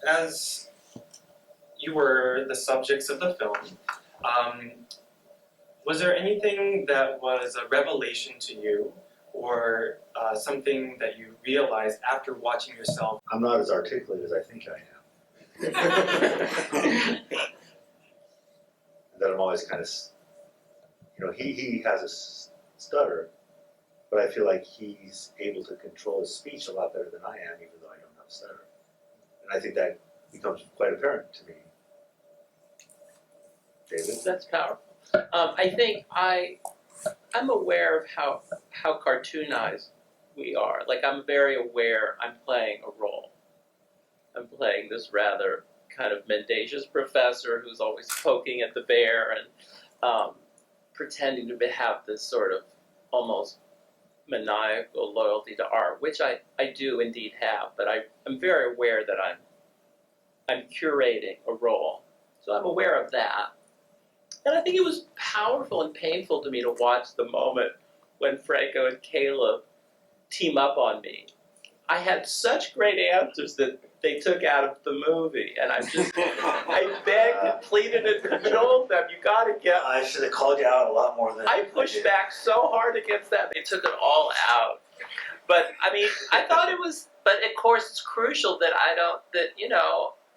as you were the subjects of the film, was there anything that was a revelation to you, or something that you realized after watching yourself? I'm not as articulate as I think I am. That I'm always kind of, he has a stutter, but I feel like he's able to control his speech a lot better than I am, even though I don't have a stutter. And I think that becomes quite apparent to me. David? That's powerful. I think I'm aware of how cartoonized we are. Like, I'm very aware I'm playing a role. I'm playing this rather kind of mendacious professor who's always poking at the bear and pretending to have this sort of almost maniacal loyalty to art, which I do indeed have, but I'm very aware that I'm curating a role. So I'm aware of that. And I think it was powerful and painful to me to watch the moment when Franco and Caleb team up on me. I had such great answers that they took out of the movie, and I begged and pleaded and cajoled them. You got to get. I should have called you out a lot more than I pushed back so hard against that. They took it all out. But I mean, I thought it was. But of course, it's crucial that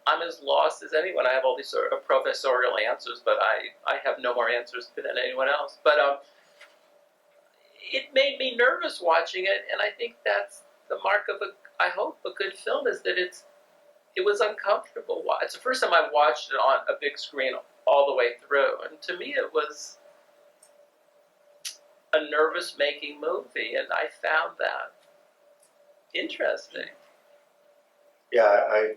I'm as lost as anyone. I have all these sort of professorial answers, but I have no more answers than anyone else. But it made me nervous watching it, and I think that's the mark of I hope a good film is that it was uncomfortable. It's the first time I've watched it on a big screen all the way through, and to me it was a nervous-making movie, and I found that interesting. Yeah, I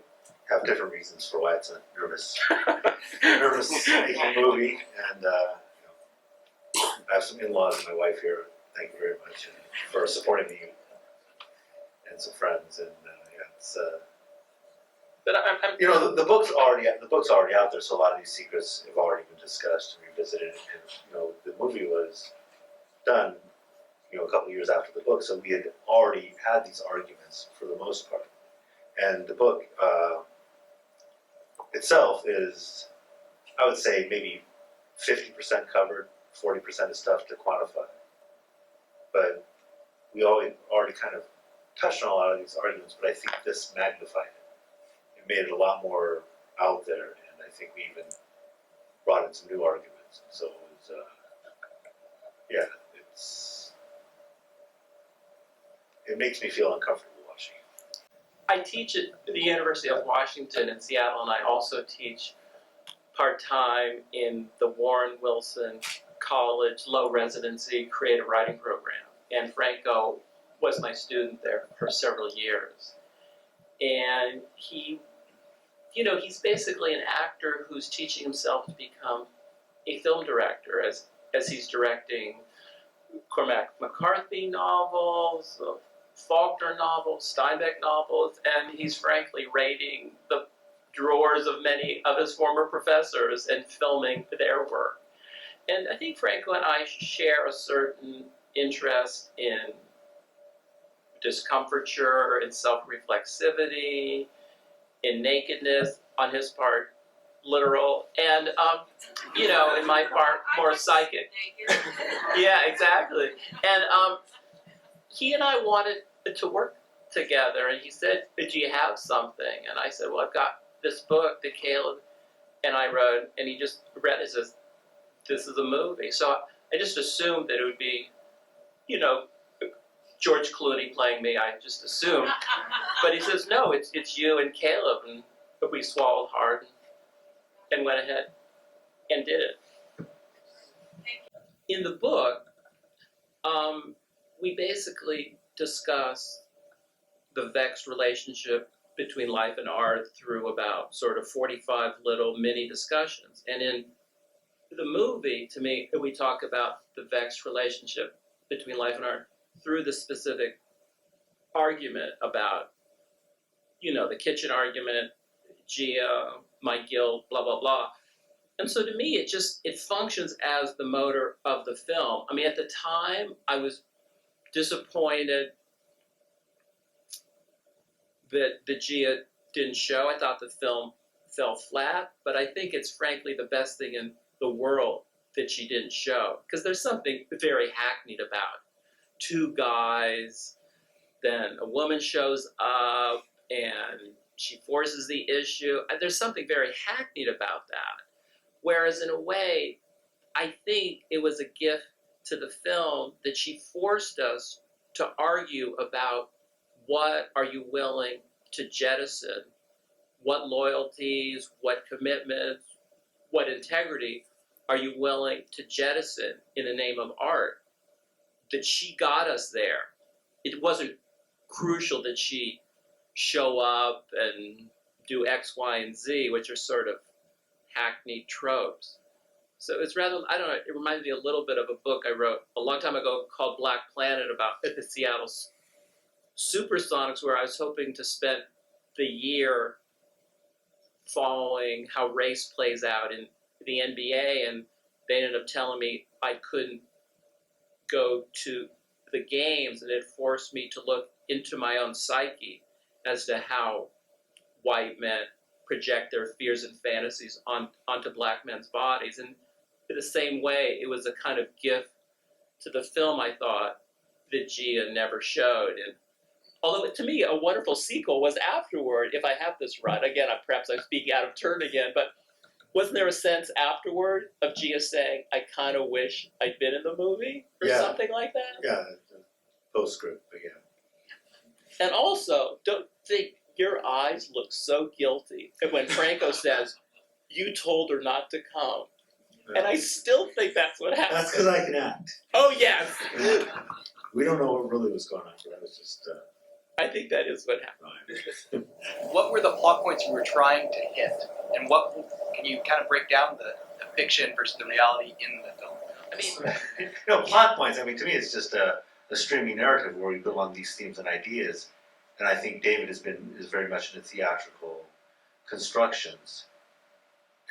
have different reasons for why it's a nervous-making movie, and I have some in-laws and my wife here. Thank you very much for supporting me, and some friends, and it's. But the book's already out there, so a lot of these secrets have already been discussed and revisited, and the movie was done, a couple years after the book, so we had already had these arguments for the most part, and the book itself is, I would say, maybe 50% covered, 40% of stuff to quantify, but we already kind of touched on a lot of these arguments, but I think this magnified it. It made it a lot more out there, and I think we even brought in some new arguments. So it was, it makes me feel uncomfortable watching it. I teach at the University of Washington in Seattle, and I also teach part-time in the Warren Wilson College low residency creative writing program. And Franco was my student there for several years. And he's basically an actor who's teaching himself to become a film director as he's directing Cormac McCarthy novels, Faulkner novels, Steinbeck novels, and he's frankly raiding the drawers of many of his former professors and filming their work. And I think Franco and I share a certain interest in discomfiture, in self-reflexivity, in nakedness, on his part, literal, and, in my part, more psychic. Yeah, exactly. And he and I wanted to work together, and he said, "Do you have something?" And I said, "Well, I've got this book that Caleb and I wrote," and he just read it and says, "This is a movie." So I just assumed that it would be, George Clooney playing me, I just assumed. But he says, "No, it's you and Caleb," and we swallowed hard and went ahead and did it. In the book, we basically discuss the vexed relationship between life and art through about sort of 45 little mini discussions. And in the movie, to me, we talk about the vexed relationship between life and art through the specific argument about, the kitchen argument, Gia, my guilt, blah, blah, blah. And so to me, it functions as the motor of the film. I mean, at the time, I was disappointed that the Gia didn't show. I thought the film fell flat, but I think it's frankly the best thing in the world that she didn't show, because there's something very hackneyed about two guys, then a woman shows up and she forces the issue. There's something very hackneyed about that. Whereas in a way, I think it was a gift to the film that she forced us to argue about what are you willing to jettison, what loyalties, what commitments, what integrity are you willing to jettison in the name of art. That she got us there. It wasn't crucial that she show up and do X, Y, and Z, which are sort of hackneyed tropes. So it's rather, I don't know, it reminds me a little bit of a book I wrote a long time ago called Black Planet about the Seattle Supersonics, where I was hoping to spend the year following how race plays out in the NBA, and they ended up telling me I couldn't go to the games, and it forced me to look into my own psyche as to how white men project their fears and fantasies onto black men's bodies. And in the same way, it was a kind of gift to the film, I thought, that Gia never showed. And although to me, a wonderful sequel was afterward, if I have this right. Again, perhaps I'm speaking out of turn again, but wasn't there a sense afterward of Gia saying, I kind of wish I'd been in the movie? Or something like that? Yeah, postscript, but yeah. And also, don't think your eyes look so guilty. And when Franco says, you told her not to come. And I still think that's what happened. That's because I can act. Oh, yes. We don't know what really was going on, but I was just... I think that is what happened. What were the plot points you were trying to hit? And what can you kind of break down the fiction versus the reality in the film? I mean, plot points, I mean, to me it's just a streaming narrative where we build on these themes and ideas. And I think David is very much into theatrical constructions.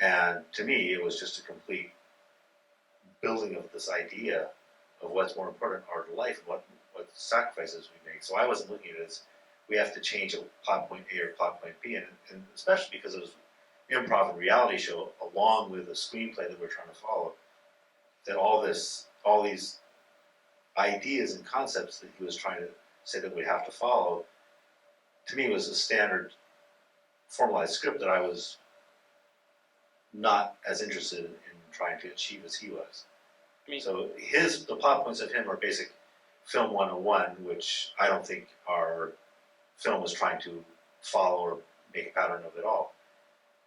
And to me, it was just a complete building of this idea of what's more important in our life and what sacrifices we make. So I wasn't looking at it as we have to change a plot point A or plot point B, and especially because it was improv and reality show along with a screenplay that we're trying to follow, that all these ideas and concepts that he was trying to say that we have to follow, to me was a standard formalized script that I was not as interested in trying to achieve as he was. I mean, so the plot points of him are basic film 101, which I don't think our film was trying to follow or make a pattern of at all.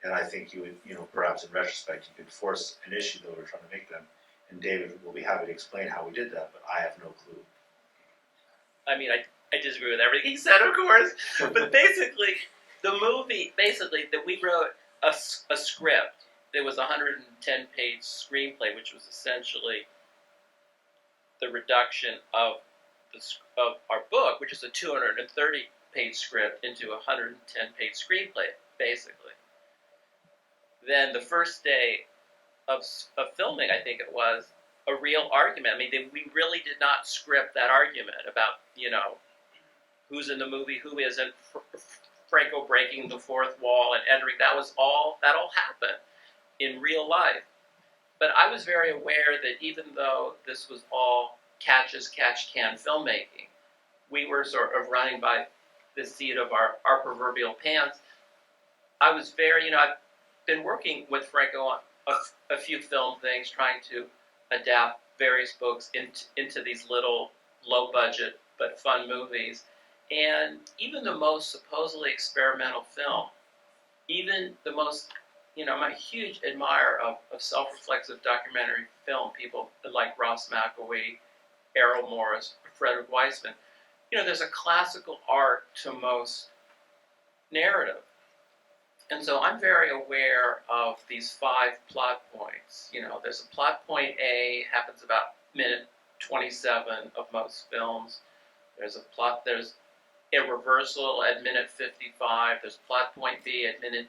And I think you would, perhaps in retrospect, you could force an issue that we're trying to make them. And David will be happy to explain how we did that, but I have no clue. I mean, I disagree with everything he said, of course. But basically, the movie, that we wrote a script. There was a 110-page screenplay, which was essentially the reduction of our book, which is a 230-page script, into a 110-page screenplay, basically. Then the first day of filming, I think it was, a real argument. I mean, we really did not script that argument about, who's in the movie, who isn't, Franco breaking the fourth wall and entering. That all happened in real life. But I was very aware that even though this was all catch-as-catch-can filmmaking, we were sort of running by the seat of our proverbial pants. I was very, I've been working with Franco on a few film things, trying to adapt various books into these little low-budget but fun movies. And even the most supposedly experimental film, even the most, I'm a huge admirer of self-reflexive documentary film, people like Ross McElwee, Errol Morris, Frederick Weissman. There's a classical art to most narrative. And so I'm very aware of these 5 plot points. There's a plot point A, happens about minute 27 of most films. There's a reversal at minute 55. There's plot point B at minute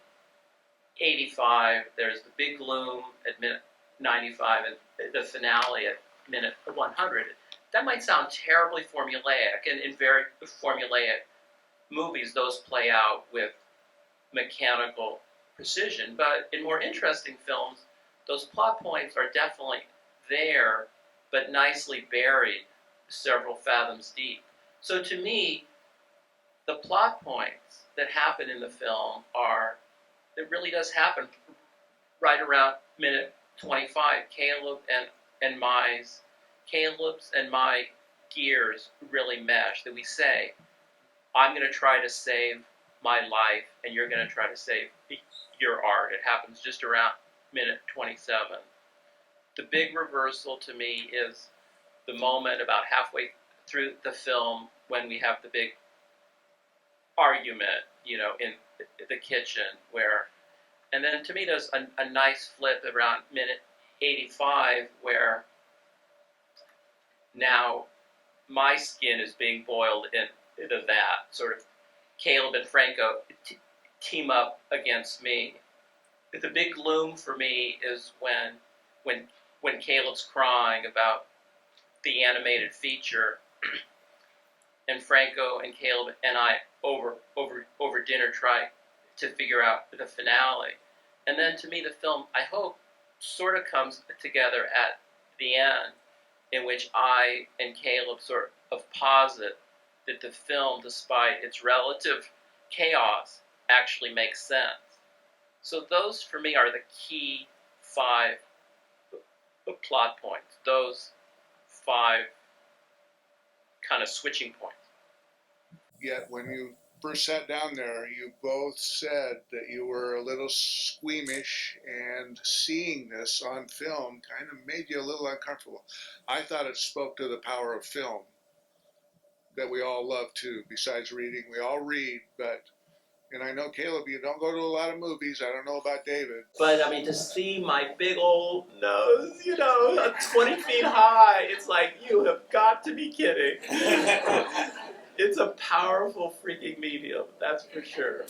85. There's the big gloom at minute 95, and the finale at minute 100. That might sound terribly formulaic, and in very formulaic movies, those play out with mechanical precision. But in more interesting films, those plot points are definitely there, but nicely buried several fathoms deep. So to me, the plot points that happen in the film are, it really does happen right around minute 25. Caleb's and my gears really mesh, that we say, I'm going to try to save my life, and you're going to try to save your art. It happens just around minute 27. The big reversal to me is the moment about halfway through the film when we have the big argument, in the kitchen, and then to me there's a nice flip around minute 85 where now my skin is being boiled into that. Sort of Caleb and Franco team up against me. The big gloom for me is when Caleb's crying about the animated feature, and Franco and Caleb and I over dinner try to figure out the finale. And then to me the film, I hope, sort of comes together at the end, in which I and Caleb sort of posit that the film, despite its relative chaos, actually makes sense. So those, for me, are the key 5 plot points. Those 5 kind of switching points. Yet when you first sat down there, you both said that you were a little squeamish, and seeing this on film kind of made you a little uncomfortable. I thought it spoke to the power of film that we all love too. Besides reading, we all read, and I know, Caleb, you don't go to a lot of movies. I don't know about David. But I mean, to see my big old nose, 20 feet high, it's like, you have got to be kidding. It's a powerful freaking medium, that's for sure.